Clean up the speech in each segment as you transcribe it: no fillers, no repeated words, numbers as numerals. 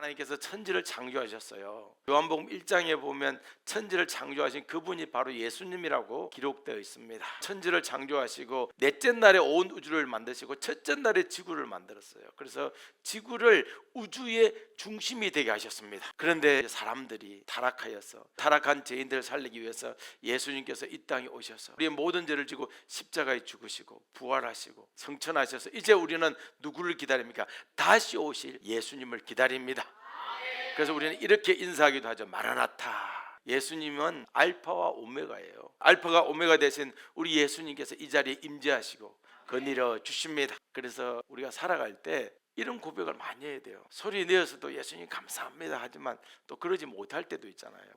하나님께서 천지를 창조하셨어요. 요한복음 1장에 보면 천지를 창조하신 그분이 바로 예수님이라고 기록되어 있습니다. 천지를 창조하시고 넷째 날에 온 우주를 만드시고 첫째 날에 지구를 만들었어요. 그래서 지구를 우주의 중심이 되게 하셨습니다. 그런데 사람들이 타락하여서 타락한 죄인들을 살리기 위해서 예수님께서 이 땅에 오셔서 우리의 모든 죄를 지고 십자가에 죽으시고 부활하시고 성천하셔서 이제 우리는 누구를 기다립니까? 다시 오실 예수님을 기다립니다. 그래서 우리는 이렇게 인사하기도 하죠. 마라나타. 예수님은 알파와 오메가예요. 알파가 오메가 되신 우리 예수님께서 이 자리에 임재하시고 거닐어 주십니다. 그래서 우리가 살아갈 때 이런 고백을 많이 해야 돼요. 소리 내어서도 예수님 감사합니다 하지만 또 그러지 못할 때도 있잖아요.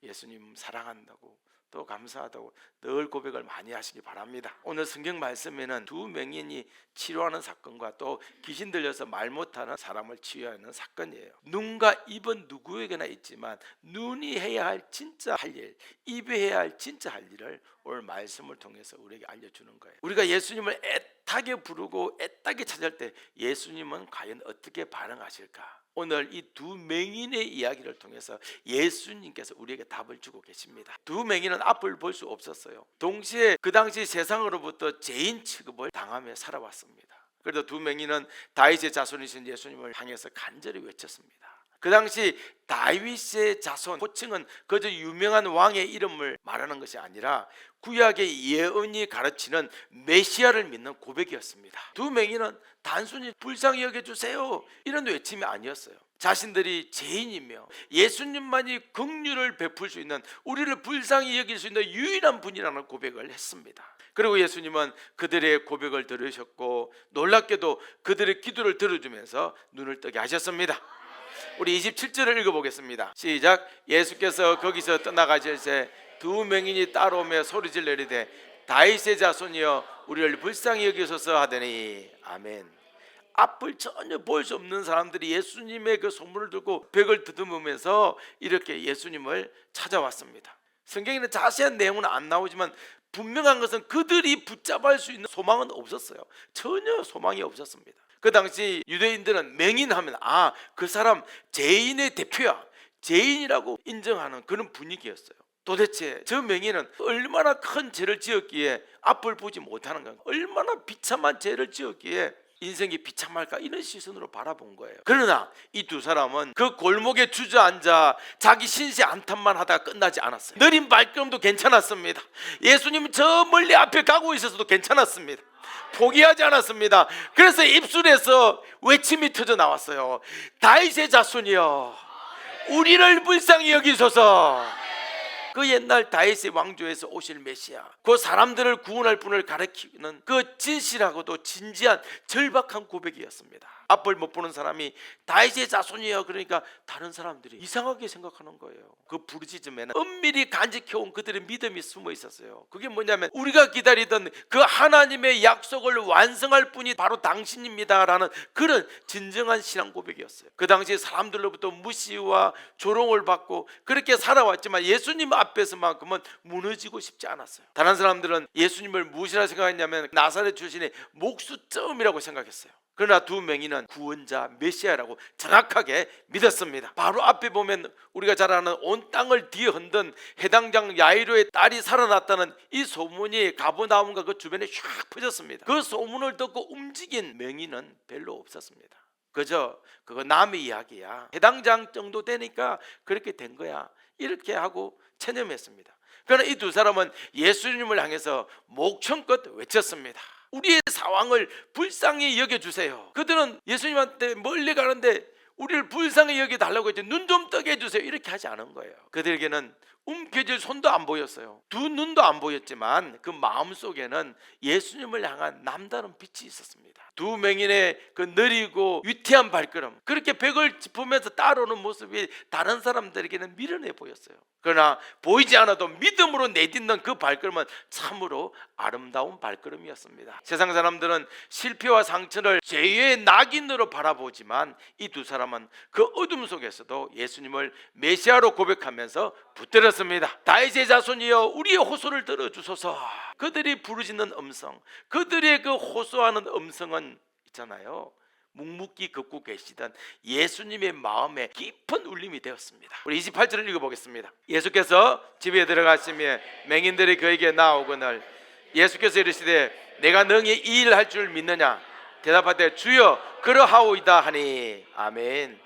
예수님 사랑한다고 또 감사하다고 늘 고백을 많이 하시기 바랍니다. 오늘 성경 말씀에는 두 맹인이 치료하는 사건과 또 귀신 들려서 말 못하는 사람을 치유하는 사건이에요. 눈과 입은 누구에게나 있지만 눈이 해야 할 진짜 할 일, 입이 해야 할 진짜 할 일을 오늘 말씀을 통해서 우리에게 알려주는 거예요. 우리가 예수님을 애타게 부르고 애타게 찾을 때 예수님은 과연 어떻게 반응하실까? 오늘 이 두 맹인의 이야기를 통해서 예수님께서 우리에게 답을 주고 계십니다. 두 맹인은 앞을 볼 수 없었어요. 동시에 그 당시 세상으로부터 죄인 취급을 당하며 살아왔습니다. 그래도 두 맹인은 다윗의 자손이신 예수님을 향해서 간절히 외쳤습니다. 그 당시 다윗의 자손, 호칭은 그저 유명한 왕의 이름을 말하는 것이 아니라 구약의 예언이 가르치는 메시아를 믿는 고백이었습니다. 두 맹인은 단순히 불쌍히 여겨주세요 이런 외침이 아니었어요. 자신들이 죄인이며 예수님만이 긍휼을 베풀 수 있는, 우리를 불쌍히 여길 수 있는 유일한 분이라는 고백을 했습니다. 그리고 예수님은 그들의 고백을 들으셨고 놀랍게도 그들의 기도를 들어주면서 눈을 뜨게 하셨습니다. 우리 27절을 읽어보겠습니다. 시작. 예수께서 거기서 떠나가실 때 두 맹인이 따라오며 소리질 내리되 다윗의 자손이여 우리를 불쌍히 여기소서 하더니 아멘. 앞을 전혀 볼 수 없는 사람들이 예수님의 그 소문을 듣고 벽을 더듬으면서 이렇게 예수님을 찾아왔습니다. 성경에는 자세한 내용은 안 나오지만 분명한 것은 그들이 붙잡을 수 있는 소망은 없었어요. 전혀 소망이 없었습니다. 그 당시 유대인들은 맹인하면 그 사람 죄인의 대표야, 죄인이라고 인정하는 그런 분위기였어요. 도대체 저 맹인은 얼마나 큰 죄를 지었기에 앞을 보지 못하는 건가, 얼마나 비참한 죄를 지었기에 인생이 비참할까, 이런 시선으로 바라본 거예요. 그러나 이 두 사람은 그 골목에 주저앉아 자기 신세 안탄만 하다가 끝나지 않았어요. 느린 발걸음도 괜찮았습니다. 예수님 저 멀리 앞에 가고 있어서도 괜찮았습니다. 포기하지 않았습니다. 그래서 입술에서 외침이 터져 나왔어요. 다윗의 자손이여 우리를 불쌍히 여기소서. 그 옛날 다윗의 왕조에서 오실 메시아, 그 사람들을 구원할 분을 가리키는 그 진실하고도 진지한 절박한 고백이었습니다. 앞을 못 보는 사람이 다윗의 자손이에요 그러니까 다른 사람들이 이상하게 생각하는 거예요. 그 부르짖음에는 은밀히 간직해온 그들의 믿음이 숨어 있었어요. 그게 뭐냐면 우리가 기다리던 그 하나님의 약속을 완성할 분이 바로 당신입니다 라는 그런 진정한 신앙 고백이었어요. 그 당시 사람들로부터 무시와 조롱을 받고 그렇게 살아왔지만 예수님 앞에서만큼은 무너지고 싶지 않았어요. 다른 사람들은 예수님을 무엇이라 생각했냐면 나사렛 출신의 목수점이라고 생각했어요. 그러나 두 맹인은 구원자 메시아라고 정확하게 믿었습니다. 바로 앞에 보면 우리가 잘 아는 온 땅을 뒤흔든 해당장 야이로의 딸이 살아났다는 이 소문이 가버나움과 그 주변에 샥 퍼졌습니다. 그 소문을 듣고 움직인 맹인은 별로 없었습니다. 그저 그거 남의 이야기야, 해당장 정도 되니까 그렇게 된 거야, 이렇게 하고 체념했습니다. 그러나 이 두 사람은 예수님을 향해서 목청껏 외쳤습니다. 우리의 상황을 불쌍히 여겨주세요. 그들은 예수님한테 멀리 가는데 우리를 불쌍히 여겨달라고 했지 눈 좀 뜨게 해주세요 이렇게 하지 않은 거예요. 그들에게는 움켜질 손도 안 보였어요. 두 눈도 안 보였지만 그 마음속에는 예수님을 향한 남다른 빛이 있었습니다. 두 맹인의 그 느리고 위태한 발걸음, 그렇게 벽을 짚으면서 따라오는 모습이 다른 사람들에게는 미련해 보였어요. 그러나 보이지 않아도 믿음으로 내딛는 그 발걸음은 참으로 아름다운 발걸음이었습니다. 세상 사람들은 실패와 상처를 죄의 낙인으로 바라보지만 이 두 사람은 그 어둠 속에서도 예수님을 메시아로 고백하면서 붙들었습니다. 다윗의 자손이여 우리의 호소를 들어주소서. 그들이 부르짖는 음성, 그들의 그 호소하는 음성은 있잖아요, 묵묵히 걷고 계시던 예수님의 마음에 깊은 울림이 되었습니다. 우리 28절을 읽어보겠습니다. 예수께서 집에 들어가시며 맹인들이 그에게 나오거늘 예수께서 이르시되 내가 능히 이 일 할 줄 믿느냐 대답하되 주여 그러하오이다 하니. 아멘.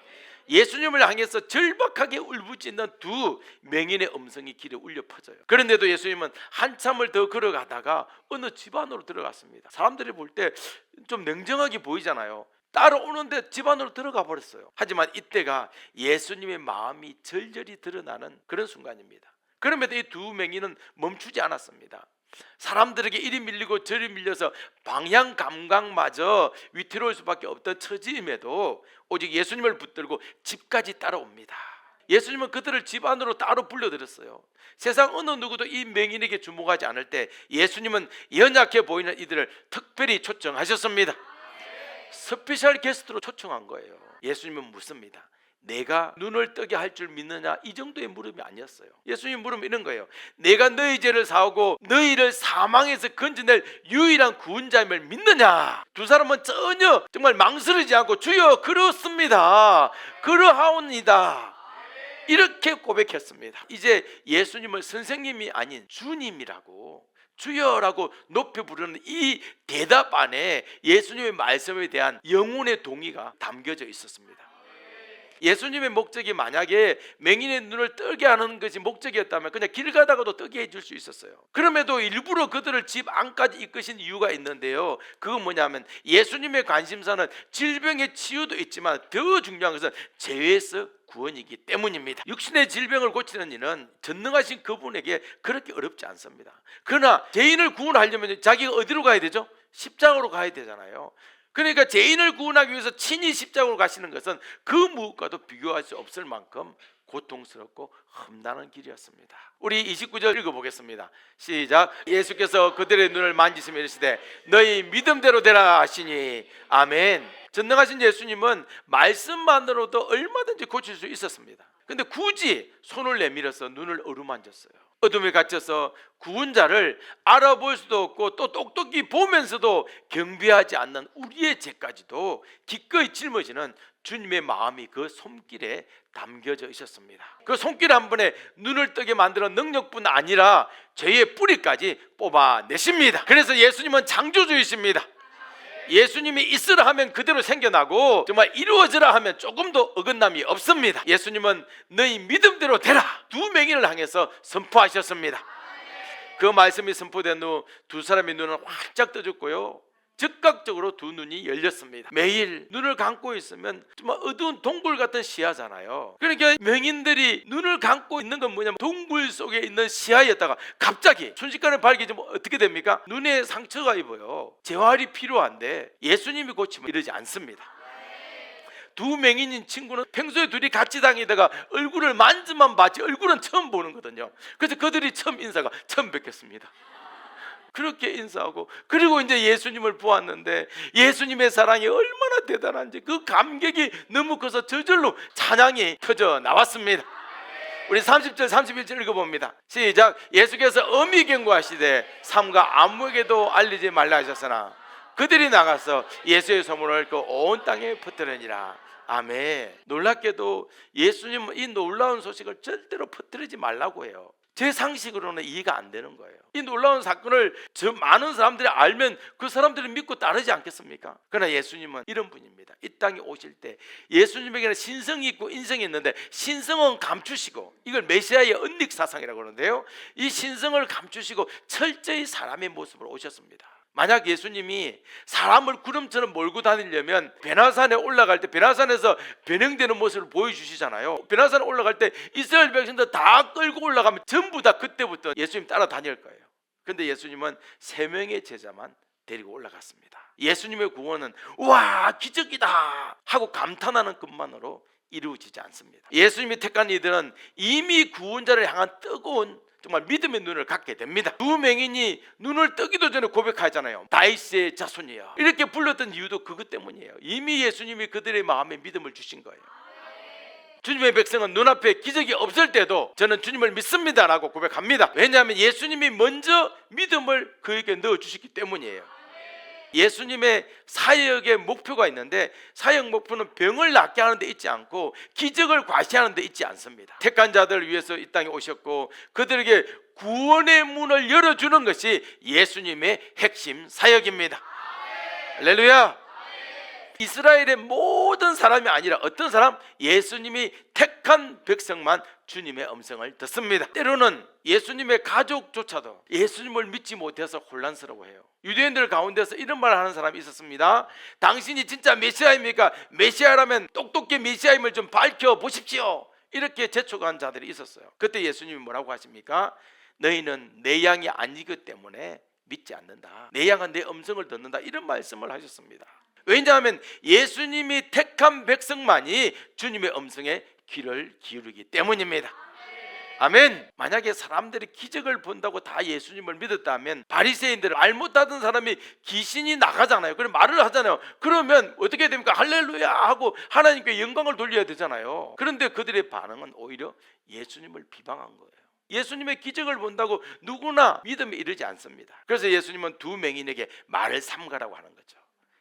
예수님을 향해서 절박하게 울부짖는 두 맹인의 음성이 길에 울려 퍼져요. 그런데도 예수님은 한참을 더 걸어가다가 어느 집 안으로 들어갔습니다. 사람들이 볼 때 좀 냉정하게 보이잖아요. 따라오는데 집 안으로 들어가 버렸어요. 하지만 이때가 예수님의 마음이 절절히 드러나는 그런 순간입니다. 그럼에도 이 두 맹인은 멈추지 않았습니다. 사람들에게 이리 밀리고 저리 밀려서 방향 감각마저 위태로울 수밖에 없던 처지임에도 오직 예수님을 붙들고 집까지 따라옵니다. 예수님은 그들을 집 안으로 따로 불러들였어요. 세상 어느 누구도 이 맹인에게 주목하지 않을 때 예수님은 연약해 보이는 이들을 특별히 초청하셨습니다. 스페셜 게스트로 초청한 거예요. 예수님은 묻습니다. 내가 눈을 뜨게 할 줄 믿느냐? 이 정도의 물음이 아니었어요. 예수님 물음이 이런 거예요. 내가 너희 죄를 사하고 너희를 사망에서 건져낼 유일한 구원자임을 믿느냐? 두 사람은 전혀 정말 망설이지 않고 주여 그렇습니다, 그러하옵니다, 이렇게 고백했습니다. 이제 예수님을 선생님이 아닌 주님이라고, 주여라고 높여 부르는 이 대답 안에 예수님의 말씀에 대한 영혼의 동의가 담겨져 있었습니다. 예수님의 목적이 만약에 맹인의 눈을 뜨게 하는 것이 목적이었다면 그냥 길 가다가도 뜨게 해줄 수 있었어요. 그럼에도 일부러 그들을 집 안까지 이끄신 이유가 있는데요, 그건 뭐냐면 예수님의 관심사는 질병의 치유도 있지만 더 중요한 것은 죄에서 구원이기 때문입니다. 육신의 질병을 고치는 일은 전능하신 그분에게 그렇게 어렵지 않습니다. 그러나 죄인을 구원하려면 자기가 어디로 가야 되죠? 십자가로 가야 되잖아요. 그러니까 죄인을 구원하기 위해서 친히 십자가로 가시는 것은 그 무엇과도 비교할 수 없을 만큼 고통스럽고 험난한 길이었습니다. 우리 29절 읽어보겠습니다. 시작. 예수께서 그들의 눈을 만지시며 이르시되 너희 믿음대로 되라 하시니. 아멘. 전능하신 예수님은 말씀만으로도 얼마든지 고칠 수 있었습니다. 근데 굳이 손을 내밀어서 눈을 어루만졌어요. 어둠에 갇혀서 구원자를 알아볼 수도 없고 또 똑똑히 보면서도 경배하지 않는 우리의 죄까지도 기꺼이 짊어지는 주님의 마음이 그 손길에 담겨져 있었습니다. 그 손길 한 번에 눈을 뜨게 만드는 능력뿐 아니라 죄의 뿌리까지 뽑아내십니다. 그래서 예수님은 창조주이십니다. 예수님이 있으라 하면 그대로 생겨나고 정말 이루어지라 하면 조금도 어긋남이 없습니다. 예수님은 너희 믿음대로 되라, 두 맹인을 향해서 선포하셨습니다. 그 말씀이 선포된 후 두 사람의 눈은 활짝 떠졌고요, 즉각적으로 두 눈이 열렸습니다. 매일 눈을 감고 있으면 정말 어두운 동굴 같은 시야잖아요. 그러니까 맹인들이 눈을 감고 있는 건 뭐냐면 동굴 속에 있는 시야였다가 갑자기 순식간에 밝혀지면 어떻게 됩니까? 눈에 상처가 입어요. 재활이 필요한데 예수님이 고치면 이러지 않습니다. 두 맹인인 친구는 평소에 둘이 같이 다니다가 얼굴을 만지만 봤지 얼굴은 처음 보는 거거든요. 그래서 그들이 처음 인사가 처음 뵙겠습니다, 그렇게 인사하고, 그리고 이제 예수님을 보았는데 예수님의 사랑이 얼마나 대단한지 그 감격이 너무 커서 저절로 찬양이 터져 나왔습니다. 우리 30절 31절 읽어봅니다. 시작. 예수께서 엄히 경고하시되 삼가 아무에게도 알리지 말라 하셨으나 그들이 나가서 예수의 소문을 그 온 땅에 퍼뜨리니라. 아멘. 놀랍게도 예수님은 이 놀라운 소식을 절대로 퍼뜨리지 말라고 해요. 제 상식으로는 이해가 안 되는 거예요. 이 놀라운 사건을 저 많은 사람들이 알면 그 사람들이 믿고 따르지 않겠습니까? 그러나 예수님은 이런 분입니다. 이 땅에 오실 때 예수님에게는 신성이 있고 인성이 있는데 신성은 감추시고, 이걸 메시아의 언닉 사상이라고 하는데요, 이 신성을 감추시고 철저히 사람의 모습으로 오셨습니다. 만약 예수님이 사람을 구름처럼 몰고 다니려면 베나산에 올라갈 때 베나산에서 변형되는 모습을 보여주시잖아요. 베나산에 올라갈 때 이스라엘 백성들 다 끌고 올라가면 전부 다 그때부터 예수님 따라다닐 거예요. 그런데 예수님은 3명의 제자만 데리고 올라갔습니다. 예수님의 구원은 와 기적이다 하고 감탄하는 것만으로 이루어지지 않습니다. 예수님이 택한 이들은 이미 구원자를 향한 뜨거운 정말 믿음의 눈을 갖게 됩니다. 두 맹인이 눈을 뜨기도 전에 고백하잖아요. 다윗의 자손이여, 이렇게 불렀던 이유도 그것 때문이에요. 이미 예수님이 그들의 마음에 믿음을 주신 거예요. 주님의 백성은 눈앞에 기적이 없을 때도 저는 주님을 믿습니다라고 고백합니다. 왜냐하면 예수님이 먼저 믿음을 그에게 넣어주셨기 때문이에요. 예수님의 사역의 목표가 있는데 사역 목표는 병을 낫게 하는 데 있지 않고 기적을 과시하는 데 있지 않습니다. 택한 자들을 위해서 이 땅에 오셨고 그들에게 구원의 문을 열어주는 것이 예수님의 핵심 사역입니다. 할렐루야. 이스라엘의 모든 사람이 아니라 어떤 사람? 예수님이 택한 백성만 주님의 음성을 듣습니다. 때로는 예수님의 가족조차도 예수님을 믿지 못해서 혼란스러워해요. 유대인들 가운데서 이런 말을 하는 사람이 있었습니다. 당신이 진짜 메시아입니까? 메시아라면 똑똑히 메시아임을 좀 밝혀보십시오. 이렇게 재촉한 자들이 있었어요. 그때 예수님이 뭐라고 하십니까? 너희는 내 양이 아니기 때문에 믿지 않는다. 내 양은 내 음성을 듣는다. 이런 말씀을 하셨습니다. 왜냐하면 예수님이 택한 백성만이 주님의 음성에 귀를 기울이기 때문입니다. 아멘. 만약에 사람들이 기적을 본다고 다 예수님을 믿었다면 바리새인들 말 못하던 사람이 귀신이 나가잖아요. 그럼 말을 하잖아요. 그러면 어떻게 됩니까? 할렐루야 하고 하나님께 영광을 돌려야 되잖아요. 그런데 그들의 반응은 오히려 예수님을 비방한 거예요. 예수님의 기적을 본다고 누구나 믿음에 이르지 않습니다. 그래서 예수님은 두 맹인에게 말을 삼가라고 하는 거죠.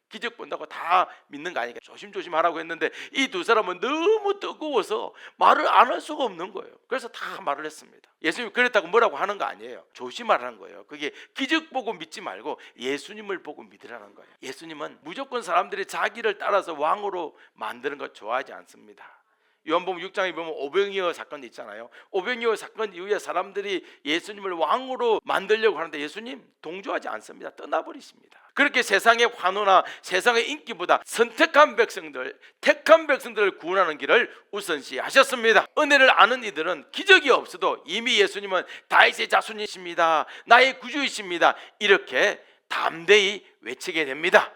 기적 본다고 다 믿는 거 아니니까 조심조심하라고 했는데 이 두 사람은 너무 뜨거워서 말을 안 할 수가 없는 거예요. 그래서 다 말을 했습니다. 예수님이 그랬다고 뭐라고 하는 거 아니에요. 조심하라는 거예요. 그게 기적 보고 믿지 말고 예수님을 보고 믿으라는 거예요. 예수님은 무조건 사람들이 자기를 따라서 왕으로 만드는 거 좋아하지 않습니다. 요한복음 6장에 보면 오병이어 사건이 있잖아요. 오병이어 사건 이후에 사람들이 예수님을 왕으로 만들려고 하는데 예수님 동조하지 않습니다. 떠나버리십니다. 그렇게 세상의 환호나 세상의 인기보다 선택한 백성들, 택한 백성들을 구원하는 길을 우선시하셨습니다. 은혜를 아는 이들은 기적이 없어도 이미 예수님은 다윗의 자손이십니다. 나의 구주이십니다. 이렇게 담대히 외치게 됩니다.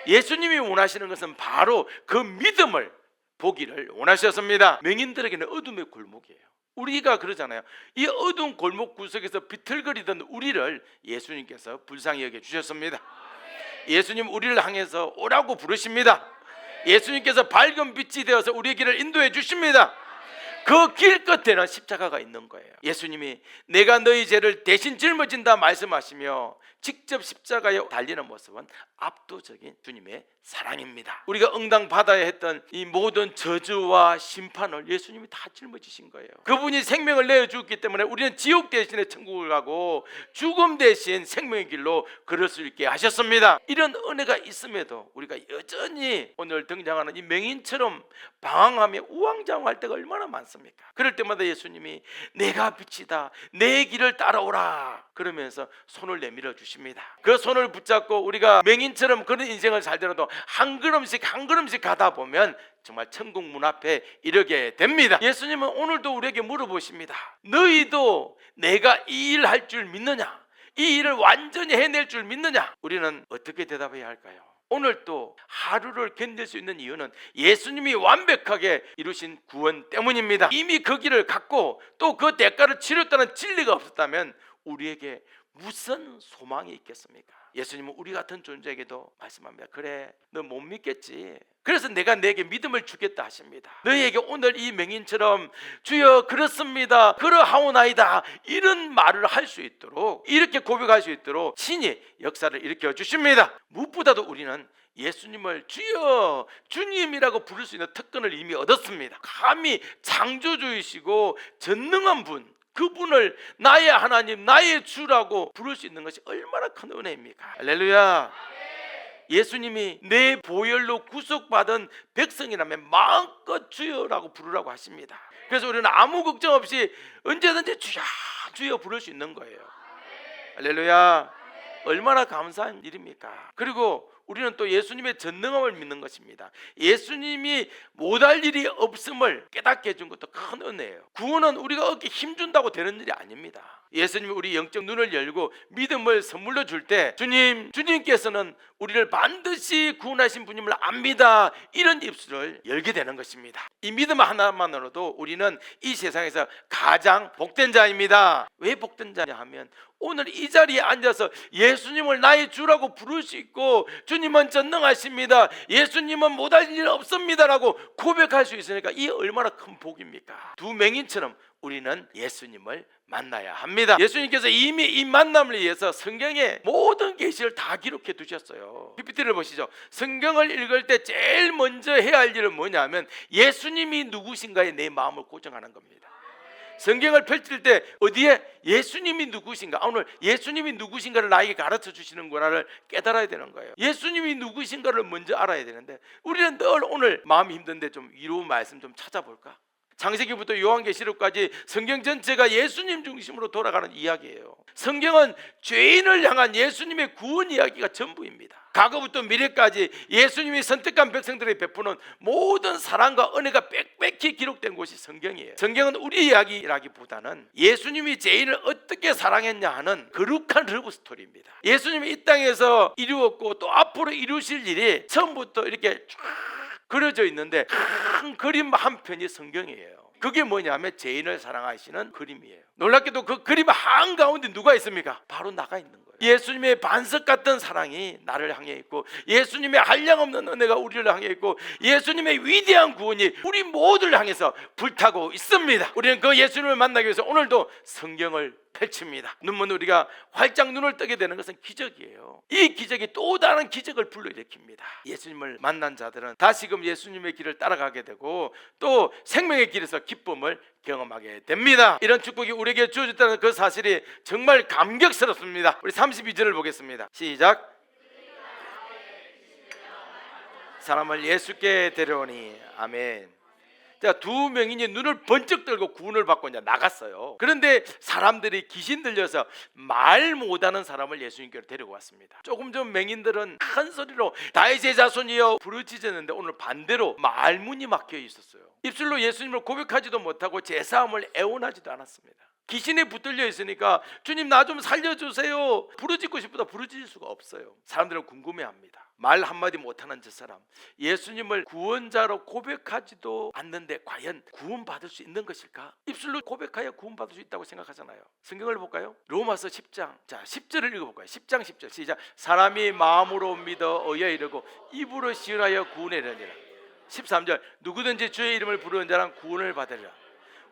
예수님이 원하시는 것은 바로 그 믿음을 보기를 원하셨습니다. 맹인들에게는 어둠의 골목이에요. 우리가 그러잖아요. 이 어두운 골목 구석에서 비틀거리던 우리를 예수님께서 불쌍히 여겨 주셨습니다. 예수님 우리를 향해서 오라고 부르십니다. 예수님께서 밝은 빛이 되어서 우리의 길을 인도해 주십니다. 그 길 끝에는 십자가가 있는 거예요. 예수님이 내가 너희 죄를 대신 짊어진다 말씀하시며 직접 십자가에 달리는 모습은 압도적인 주님의 사랑입니다. 우리가 응당받아야 했던 이 모든 저주와 심판을 예수님이 다 짊어지신 거예요. 그분이 생명을 내어주었기 때문에 우리는 지옥 대신에 천국을 가고 죽음 대신 생명의 길로 걸을 수 있게 하셨습니다. 이런 은혜가 있음에도 우리가 여전히 오늘 등장하는 이 맹인처럼 방황하며 우왕좌왕할 때가 얼마나 많습니까? 그럴 때마다 예수님이 내가 빛이다, 내 길을 따라오라 그러면서 손을 내밀어 주십니다. 그 손을 붙잡고 우리가 맹인처럼 그런 인생을 살더라도 한 걸음씩 한 걸음씩 가다 보면 정말 천국 문 앞에 이르게 됩니다. 예수님은 오늘도 우리에게 물어보십니다. 너희도 내가 이 일 할 줄 믿느냐? 이 일을 완전히 해낼 줄 믿느냐? 우리는 어떻게 대답해야 할까요? 오늘 또 하루를 견딜 수 있는 이유는 예수님이 완벽하게 이루신 구원 때문입니다. 이미 그 길을 갔고 또 그 대가를 치렀다는 진리가 없었다면 우리에게 무슨 소망이 있겠습니까? 예수님은 우리 같은 존재에게도 말씀합니다. 그래, 너 못 믿겠지. 그래서 내가 내게 믿음을 주겠다 하십니다. 너희에게 오늘 이 맹인처럼 주여 그렇습니다, 그러하오나이다 이런 말을 할 수 있도록, 이렇게 고백할 수 있도록 신이 역사를 일으켜 주십니다. 무엇보다도 우리는 예수님을 주여 주님이라고 부를 수 있는 특권을 이미 얻었습니다. 감히 창조주이시고 전능한 분, 그분을 나의 하나님, 나의 주라고 부를 수 있는 것이 얼마나 큰 은혜입니까? 할렐루야. 예수님이 내 보혈로 구속받은 백성이라면 마음껏 주여라고 부르라고 하십니다. 그래서 우리는 아무 걱정 없이 언제든지 주여 주여 부를 수 있는 거예요. 할렐루야. 얼마나 감사한 일입니까? 그리고 우리는 또 예수님의 전능함을 믿는 것입니다. 예수님이 못할 일이 없음을 깨닫게 해준 것도 큰 은혜예요. 구원은 우리가 어깨 힘준다고 되는 일이 아닙니다. 예수님이 우리 영적 눈을 열고 믿음을 선물로 줄 때 주님께서는 우리를 반드시 구원하신 분임을 압니다, 이런 입술을 열게 되는 것입니다. 이 믿음 하나만으로도 우리는 이 세상에서 가장 복된 자입니다. 왜 복된 자냐 하면 오늘 이 자리에 앉아서 예수님을 나의 주라고 부를 수 있고 주님은 전능하십니다, 예수님은 못할 일 없습니다라고 고백할 수 있으니까 이 얼마나 큰 복입니까? 두 맹인처럼 우리는 예수님을 만나야 합니다. 예수님께서 이미 이 만남을 위해서 성경에 모든 계시를 다 기록해 두셨어요. PPT를 보시죠. 성경을 읽을 때 제일 먼저 해야 할 일은 뭐냐면 예수님이 누구신가에 내 마음을 고정하는 겁니다. 성경을 펼칠 때 어디에 예수님이 누구신가, 오늘 예수님이 누구신가를 나에게 가르쳐 주시는구나를 깨달아야 되는 거예요. 예수님이 누구신가를 먼저 알아야 되는데 우리는 늘 오늘 마음이 힘든데 좀 위로운 말씀 좀 찾아볼까? 창세기부터 요한계시록까지 성경 전체가 예수님 중심으로 돌아가는 이야기예요. 성경은 죄인을 향한 예수님의 구원 이야기가 전부입니다. 과거부터 미래까지 예수님이 선택한 백성들에게 베푸는 모든 사랑과 은혜가 빽빽히 기록된 곳이 성경이에요. 성경은 우리 이야기라기보다는 예수님이 죄인을 어떻게 사랑했냐 하는 거룩한 러브 스토리입니다. 예수님이 이 땅에서 이루었고 또 앞으로 이루실 일이 처음부터 이렇게 쫙 그려져 있는데 큰 그림 한 편이 성경이에요. 그게 뭐냐면 죄인을 사랑하시는 그림이에요. 놀랍게도 그 그림 한가운데 누가 있습니까? 바로 나가 있는 거예요. 예수님의 반석 같은 사랑이 나를 향해 있고, 예수님의 한량없는 은혜가 우리를 향해 있고, 예수님의 위대한 구원이 우리 모두를 향해서 불타고 있습니다. 우리는 그 예수님을 만나기 위해서 오늘도 성경을 펼칩니다. 눈먼 우리가 활짝 눈을 뜨게 되는 것은 기적이에요. 이 기적이 또 다른 기적을 불러일으킵니다. 예수님을 만난 자들은 다시금 예수님의 길을 따라가게 되고 또 생명의 길에서 기쁨을 경험하게 됩니다. 이런 축복이 우리에게 주어졌다는 그 사실이 정말 감격스럽습니다. 우리 32절을 보겠습니다. 시작. 사람을 예수께 데려오니. 아멘. 자, 두 명이 눈을 번쩍 들고 구원을 받고 이제 나갔어요. 그런데 사람들이 귀신 들려서 말 못하는 사람을 예수님께로 데리고 왔습니다. 조금 전 맹인들은 큰 소리로 다윗의 자손이여 부르짖었는데 오늘 반대로 말문이 막혀 있었어요. 입술로 예수님을 고백하지도 못하고 제사함을 애원하지도 않았습니다. 귀신에 붙들려 있으니까 주님 나 좀 살려주세요 부르짖고 싶어도 부르짖을 수가 없어요. 사람들은 궁금해합니다. 말 한마디 못하는 저 사람 예수님을 구원자로 고백하지도 않는데 과연 구원받을 수 있는 것일까? 입술로 고백하여 구원받을 수 있다고 생각하잖아요. 성경을 볼까요? 로마서 10장 자 10절을 읽어볼까요? 10장 10절 시작. 사람이 마음으로 믿어 의에 이르고 입으로 시인하여 구원에 이르니라. 13절 누구든지 주의 이름을 부르는 자는 구원을 받으리라.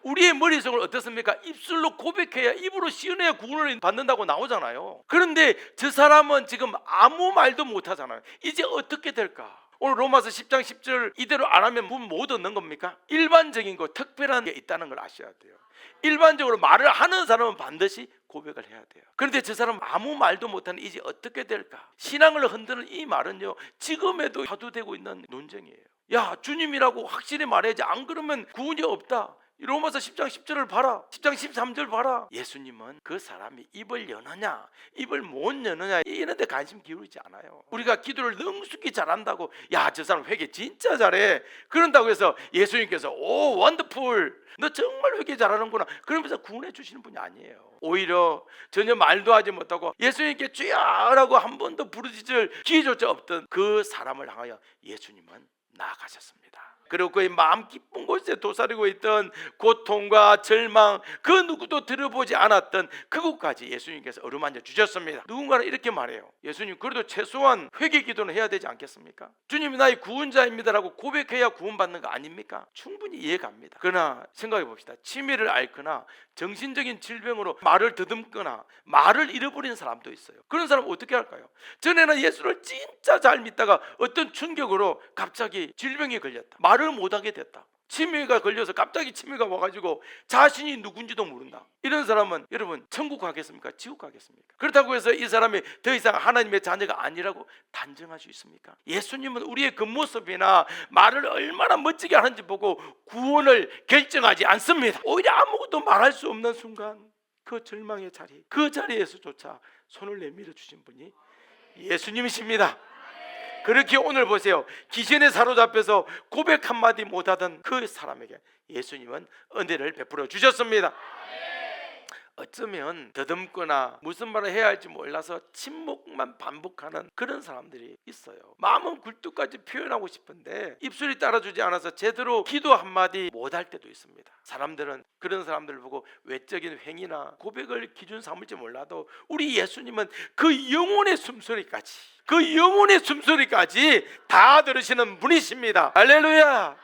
우리의 머릿속은 어떻습니까? 입술로 고백해야 입으로 시인해야 구원을 받는다고 나오잖아요. 그런데 저 사람은 지금 아무 말도 못하잖아요. 이제 어떻게 될까? 오늘 로마서 10장 10절 이대로 안 하면 못 얻는 겁니까? 일반적인 거 특별한 게 있다는 걸 아셔야 돼요. 일반적으로 말을 하는 사람은 반드시 고백을 해야 돼요. 그런데 저 사람은 아무 말도 못하는 이제 어떻게 될까? 신앙을 흔드는 이 말은요 지금에도 화두되고 있는 논쟁이에요. 야 주님이라고 확실히 말해야지 안 그러면 구원이 없다. 로마서 10장 10절을 봐라. 10장 13절 봐라. 예수님은 그 사람이 입을 여느냐 입을 못 여느냐 이런 데 관심 기울이지 않아요. 우리가 기도를 능숙히 잘한다고 야 저 사람 회개 진짜 잘해 그런다고 해서 예수님께서 오 원더풀 너 정말 회개 잘하는구나 그러면서 구원해 주시는 분이 아니에요. 오히려 전혀 말도 하지 못하고 예수님께 주야라고 한 번도 부르짖을 기회조차 없던 그 사람을 향하여 예수님은 나아가셨습니다. 그리고 그의 마음 깊은 곳에 도사리고 있던 고통과 절망 그 누구도 들어보지 않았던 그곳까지 예수님께서 어루만져 주셨습니다. 누군가는 이렇게 말해요. 예수님 그래도 최소한 회개 기도는 해야 되지 않겠습니까? 주님이 나의 구원자입니다라고 고백해야 구원받는 거 아닙니까? 충분히 이해갑니다. 그러나 생각해 봅시다. 치매를 앓거나 정신적인 질병으로 말을 더듬거나 말을 잃어버린 사람도 있어요. 그런 사람은 어떻게 할까요? 전에는 예수를 진짜 잘 믿다가 어떤 충격으로 갑자기 질병에 걸렸다. 말을 못하게 됐다. 치매가 걸려서 갑자기 치매가 와가지고 자신이 누군지도 모른다. 이런 사람은 여러분 천국 가겠습니까? 지옥 가겠습니까? 그렇다고 해서 이 사람이 더 이상 하나님의 자녀가 아니라고 단정할 수 있습니까? 예수님은 우리의 겉모습이나 말을 얼마나 멋지게 하는지 보고 구원을 결정하지 않습니다. 오히려 아무것도 말할 수 없는 순간 그 절망의 자리 그 자리에서조차 손을 내밀어 주신 분이 예수님이십니다. 그렇게 오늘 보세요. 귀신에 사로잡혀서 고백 한마디 못하던 그 사람에게 예수님은 은혜를 베풀어 주셨습니다. 어쩌면 더듬거나 무슨 말을 해야 할지 몰라서 침묵만 반복하는 그런 사람들이 있어요. 마음은 굴뚝까지 표현하고 싶은데 입술이 따라주지 않아서 제대로 기도 한마디 못할 때도 있습니다. 사람들은 그런 사람들을 보고 외적인 행위나 고백을 기준 삼을지 몰라도 우리 예수님은 그 영혼의 숨소리까지 다 들으시는 분이십니다. 할렐루야.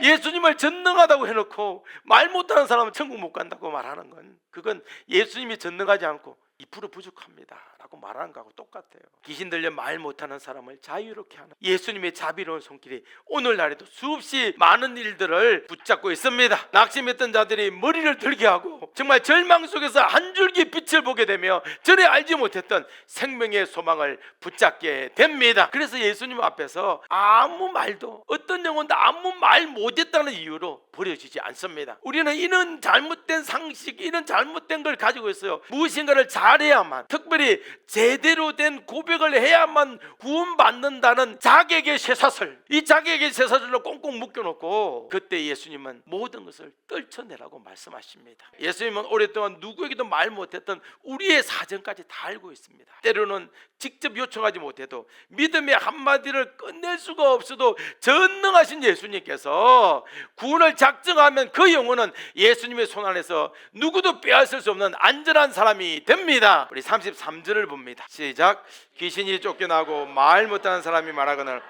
예수님을 전능하다고 해놓고 말 못하는 사람은 천국 못 간다고 말하는 건, 그건 예수님이 전능하지 않고 2% 부족합니다 라고 말하는 거하고 똑같아요. 귀신 들려 말 못하는 사람을 자유롭게 하는 예수님의 자비로운 손길이 오늘날에도 수없이 많은 일들을 붙잡고 있습니다. 낙심했던 자들이 머리를 들게 하고 정말 절망 속에서 한 줄기 빛을 보게 되며 전에 알지 못했던 생명의 소망을 붙잡게 됩니다. 그래서 예수님 앞에서 아무 말도, 어떤 영혼도 아무 말 못했다는 이유로 버려지지 않습니다. 우리는 이런 잘못된 상식, 이런 잘못된 걸 가지고 있어요. 무엇인가를 잘해야만, 특별히 제대로 된 고백을 해야만 구원받는다는 자객의 쇠사슬, 이 자객의 쇠사슬로 꽁꽁 묶여놓고 그때 예수님은 모든 것을 떨쳐내라고 말씀하십니다. 예수님은 오랫동안 누구에게도 말 못했던 우리의 사정까지 다 알고 있습니다. 때로는 직접 요청하지 못해도 믿음의 한마디를 끝낼 수가 없어도 전능하신 예수님께서 구원을 작정하면 그 영혼은 예수님의 손 안에서 누구도 빼앗을 수 없는 안전한 사람이 됩니다. 우리 33절을 봅니다. 시작. 귀신이 쫓겨나고 말 못하는 사람이 말하거늘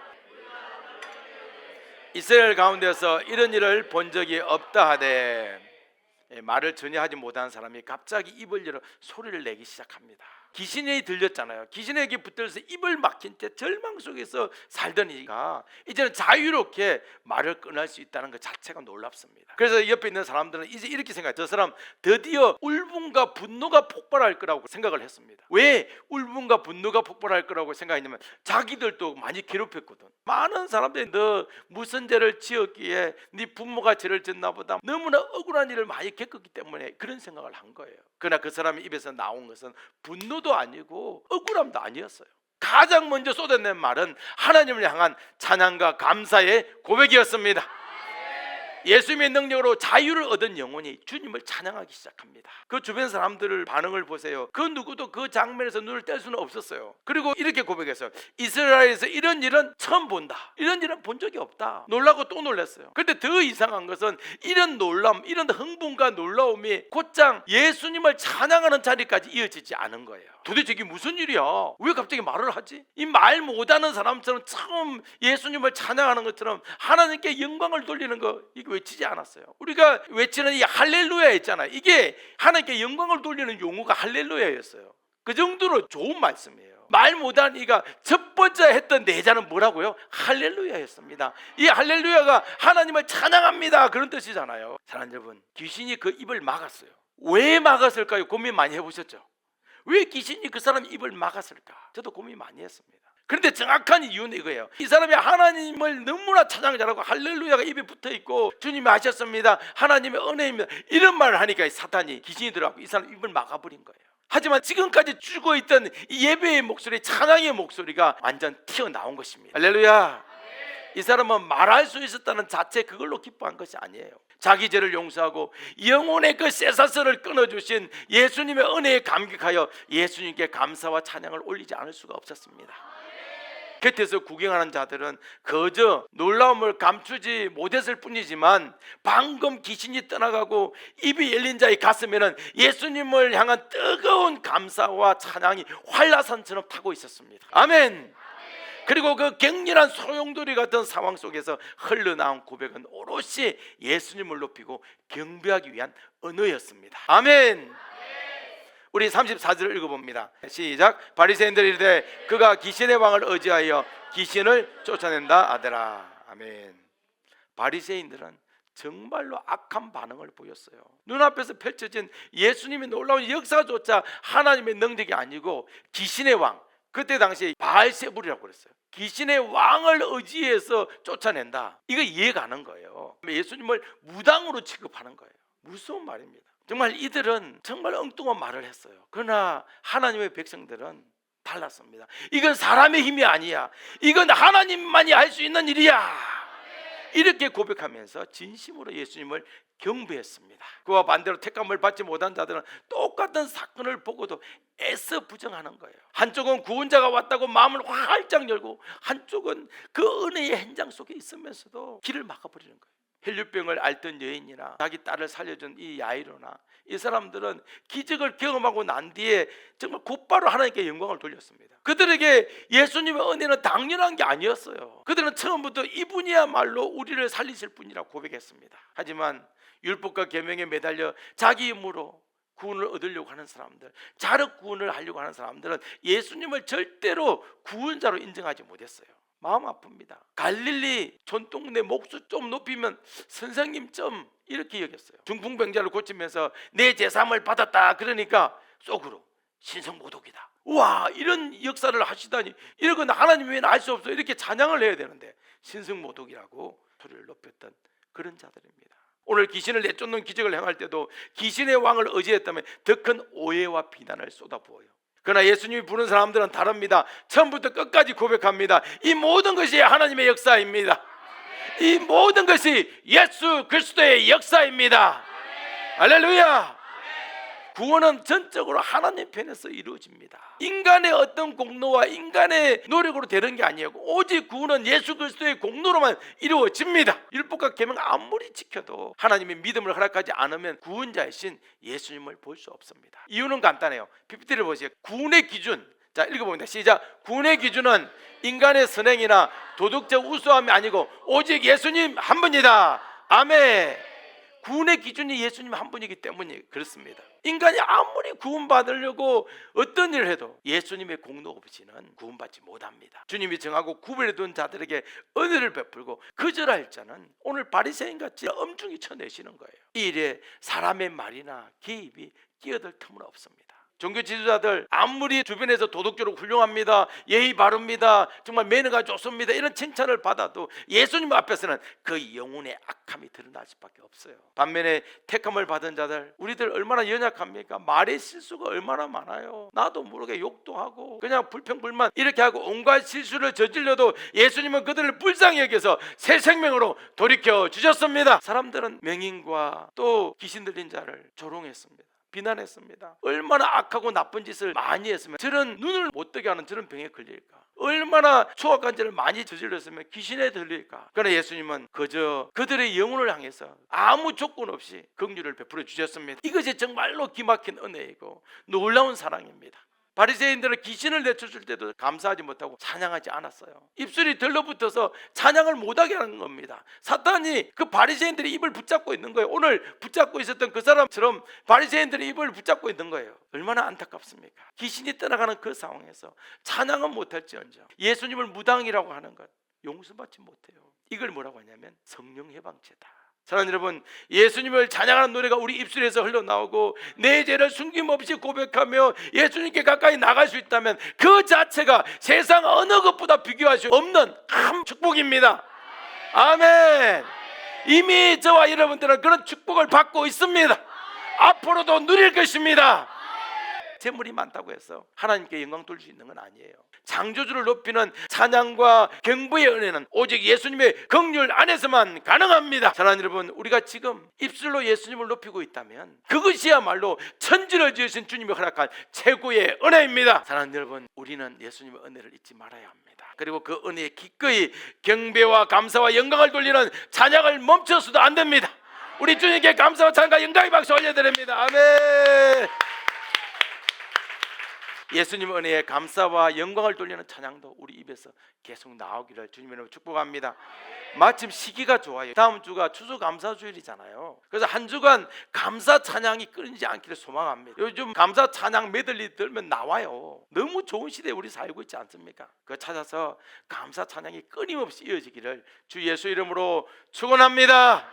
이스라엘 가운데서 이런 일을 본 적이 없다 하되, 말을 전혀 하지 못하는 사람이 갑자기 입을 열어 소리를 내기 시작합니다. 귀신이 들렸잖아요. 귀신에게 붙들려서 입을 막힌 채 절망 속에서 살던 이가 이제는 자유롭게 말을 끊을 수 있다는 것 자체가 놀랍습니다. 그래서 옆에 있는 사람들은 이제 이렇게 생각해요. 저 사람 드디어 울분과 분노가 폭발할 거라고 생각을 했습니다. 왜 울분과 분노가 폭발할 거라고 생각했냐면 자기들도 많이 괴롭혔거든. 많은 사람들이 너 무슨 죄를 지었기에 네 부모가 죄를 짓나 보다, 너무나 억울한 일을 많이 겪었기 때문에 그런 생각을 한 거예요. 그러나 그 사람의 입에서 나온 것은 분노도 아니고 억울함도 아니었어요. 가장 먼저 쏟아낸 말은 하나님을 향한 찬양과 감사의 고백이었습니다. 예수님의 능력으로 자유를 얻은 영혼이 주님을 찬양하기 시작합니다. 그 주변 사람들을 반응을 보세요. 그 누구도 그 장면에서 눈을 뗄 수는 없었어요. 그리고 이렇게 고백했어요. 이스라엘에서 이런 일은 처음 본다. 이런 일은 본 적이 없다. 놀라고 또 놀랐어요. 그런데 더 이상한 것은 이런 놀람, 이런 흥분과 놀라움이 곧장 예수님을 찬양하는 자리까지 이어지지 않은 거예요. 도대체 이게 무슨 일이야? 왜 갑자기 말을 하지? 이 말 못하는 사람처럼 처음 예수님을 찬양하는 것처럼 하나님께 영광을 돌리는 거, 이게 외치지 않았어요. 우리가 외치는 이 할렐루야 있잖아요. 이게 하나님께 영광을 돌리는 용어가 할렐루야였어요. 그 정도로 좋은 말씀이에요. 말 못하는 이가 첫 번째 했던 내자는 뭐라고요? 할렐루야였습니다. 이 할렐루야가 하나님을 찬양합니다, 그런 뜻이잖아요. 사랑하는 여러분, 귀신이 그 입을 막았어요. 왜 막았을까요? 고민 많이 해보셨죠? 왜 귀신이 그 사람 입을 막았을까? 저도 고민 많이 했습니다. 그런데 정확한 이유는 이거예요. 이 사람이 하나님을 너무나 찬양 잘하고 할렐루야가 입에 붙어있고 주님이 하셨습니다, 하나님의 은혜입니다, 이런 말을 하니까 사탄이, 귀신이 들어가고 이 사람 입을 막아버린 거예요. 하지만 지금까지 죽어있던 이 예배의 목소리, 찬양의 목소리가 완전 튀어나온 것입니다. 할렐루야. 이 사람은 말할 수 있었다는 자체, 그걸로 기뻐한 것이 아니에요. 자기 죄를 용서하고 영혼의 그 쇠사슬을 끊어주신 예수님의 은혜에 감격하여 예수님께 감사와 찬양을 올리지 않을 수가 없었습니다. 곁에서 구경하는 자들은 그저 놀라움을 감추지 못했을 뿐이지만 방금 귀신이 떠나가고 입이 열린 자의 가슴에는 예수님을 향한 뜨거운 감사와 찬양이 활라산처럼 타고 있었습니다. 아멘. 그리고 그 격렬한 소용돌이 같은 상황 속에서 흘러나온 고백은 오롯이 예수님을 높이고 경배하기 위한 언어였습니다. 아멘. 우리 34절을 읽어봅니다. 시작. 바리새인들이 이르되 그가 귀신의 왕을 의지하여 귀신을 쫓아낸다 하더라. 아멘. 바리새인들은 정말로 악한 반응을 보였어요. 눈앞에서 펼쳐진 예수님의 놀라운 역사조차 하나님의 능력이 아니고 귀신의 왕, 그때 당시에 바알세불이라고 그랬어요. 귀신의 왕을 의지해서 쫓아낸다. 이거 이해가 안 가는 거예요. 예수님을 무당으로 취급하는 거예요. 무서운 말입니다. 정말 이들은 정말 엉뚱한 말을 했어요. 그러나 하나님의 백성들은 달랐습니다. 이건 사람의 힘이 아니야, 이건 하나님만이 할 수 있는 일이야, 이렇게 고백하면서 진심으로 예수님을 경배했습니다. 그와 반대로 택함을 받지 못한 자들은 똑같은 사건을 보고도 애써 부정하는 거예요. 한쪽은 구원자가 왔다고 마음을 활짝 열고 한쪽은 그 은혜의 현장 속에 있으면서도 길을 막아버리는 거예요. 혈류병을 앓던 여인이나 자기 딸을 살려준 이 야이로나, 이 사람들은 기적을 경험하고 난 뒤에 정말 곧바로 하나님께 영광을 돌렸습니다. 그들에게 예수님의 은혜는 당연한 게 아니었어요. 그들은 처음부터 이분이야말로 우리를 살리실 분이라고 고백했습니다. 하지만 율법과 계명에 매달려 자기 힘으로 구원을 얻으려고 하는 사람들, 자력 구원을 하려고 하는 사람들은 예수님을 절대로 구원자로 인정하지 못했어요. 마음 아픕니다. 갈릴리 전동네 목수 좀 높이면 선생님 좀 이렇게 여겼어요. 중풍병자를 고치면서 내 제삼을 받았다 그러니까 속으로 신성모독이다. 와, 이런 역사를 하시다니, 이런 하나님 외에는 알 수 없어, 이렇게 찬양을 해야 되는데 신성모독이라고 소리를 높였던 그런 자들입니다. 오늘 귀신을 내쫓는 기적을 행할 때도 귀신의 왕을 의지했다면 더 큰 오해와 비난을 쏟아부어요. 그러나 예수님이 부른 사람들은 다릅니다. 처음부터 끝까지 고백합니다. 이 모든 것이 하나님의 역사입니다. 이 모든 것이 예수 그리스도의 역사입니다. 할렐루야. 구원은 전적으로 하나님 편에서 이루어집니다. 인간의 어떤 공로와 인간의 노력으로 되는 게 아니에요. 오직 구원은 예수 그리스도의 공로로만 이루어집니다. 율법과 계명 아무리 지켜도 하나님의 믿음을 허락하지 않으면 구원자이신 예수님을 볼 수 없습니다. 이유는 간단해요. PPT를 보세요. 구원의 기준, 자 읽어봅니다. 시작. 구원의 기준은 인간의 선행이나 도덕적 우수함이 아니고 오직 예수님 한 분이다. 아멘. 구원의 기준이 예수님 한 분이기 때문에 그렇습니다. 인간이 아무리 구원받으려고 어떤 일을 해도 예수님의 공로 없이는 구원받지 못합니다. 주님이 정하고 구별해둔 자들에게 은혜를 베풀고 거절할 자는 오늘 바리새인같이 엄중히 쳐내시는 거예요. 이 일에 사람의 말이나 개입이 끼어들 틈은 없습니다. 종교 지도자들 아무리 주변에서 도덕적으로 훌륭합니다, 예의 바릅니다, 정말 매너가 좋습니다, 이런 칭찬을 받아도 예수님 앞에서는 그 영혼의 악함이 드러날 수밖에 없어요. 반면에 택함을 받은 자들, 우리들 얼마나 연약합니까? 말의 실수가 얼마나 많아요. 나도 모르게 욕도 하고 그냥 불평불만 이렇게 하고 온갖 실수를 저질러도 예수님은 그들을 불쌍히 여겨서 새 생명으로 돌이켜 주셨습니다. 사람들은 명인과 또 귀신 들린 자를 조롱했습니다. 비난했습니다. 얼마나 악하고 나쁜 짓을 많이 했으면 저런 눈을 못 뜨게 하는 저런 병에 걸릴까? 얼마나 추악한 죄를 많이 저질렀으면 귀신에 들릴까? 그러나 예수님은 그저 그들의 영혼을 향해서 아무 조건 없이 긍휼을 베풀어 주셨습니다. 이것이 정말로 기막힌 은혜이고 놀라운 사랑입니다. 바리새인들은 귀신을 내쫓을 때도 감사하지 못하고 찬양하지 않았어요. 입술이 들러붙어서 찬양을 못하게 하는 겁니다. 사탄이 그 바리새인들의 입을 붙잡고 있는 거예요. 오늘 붙잡고 있었던 그 사람처럼 바리새인들의 입을 붙잡고 있는 거예요. 얼마나 안타깝습니까? 귀신이 떠나가는 그 상황에서 찬양은 못할지언정 예수님을 무당이라고 하는 것 용서받지 못해요. 이걸 뭐라고 하냐면 성령 해방죄다. 사랑하는 여러분, 예수님을 찬양하는 노래가 우리 입술에서 흘러나오고 내 죄를 숨김없이 고백하며 예수님께 가까이 나갈 수 있다면 그 자체가 세상 어느 것보다 비교할 수 없는 큰 축복입니다. 아멘. 이미 저와 여러분들은 그런 축복을 받고 있습니다. 앞으로도 누릴 것입니다. 재물이 많다고 해서 하나님께 영광 돌릴 수 있는 건 아니에요. 창조주를 높이는 찬양과 경배의 은혜는 오직 예수님의 긍휼 안에서만 가능합니다. 사랑하는 여러분, 우리가 지금 입술로 예수님을 높이고 있다면 그것이야말로 천지를 지으신 주님이 허락한 최고의 은혜입니다. 사랑하는 여러분, 우리는 예수님의 은혜를 잊지 말아야 합니다. 그리고 그 은혜에 기꺼이 경배와 감사와 영광을 돌리는 찬양을 멈춰서도 안 됩니다. 우리 주님께 감사와 찬양과 영광의 박수 올려드립니다. 아멘. 예수님 은혜에 감사와 영광을 돌리는 찬양도 우리 입에서 계속 나오기를 주님의 이름으로 축복합니다. 마침 시기가 좋아요. 다음 주가 추수감사주일이잖아요. 그래서 한 주간 감사 찬양이 끊이지 않기를 소망합니다. 요즘 감사 찬양 메들리 들면 나와요. 너무 좋은 시대에 우리 살고 있지 않습니까? 그거 찾아서 감사 찬양이 끊임없이 이어지기를 주 예수 이름으로 축원합니다.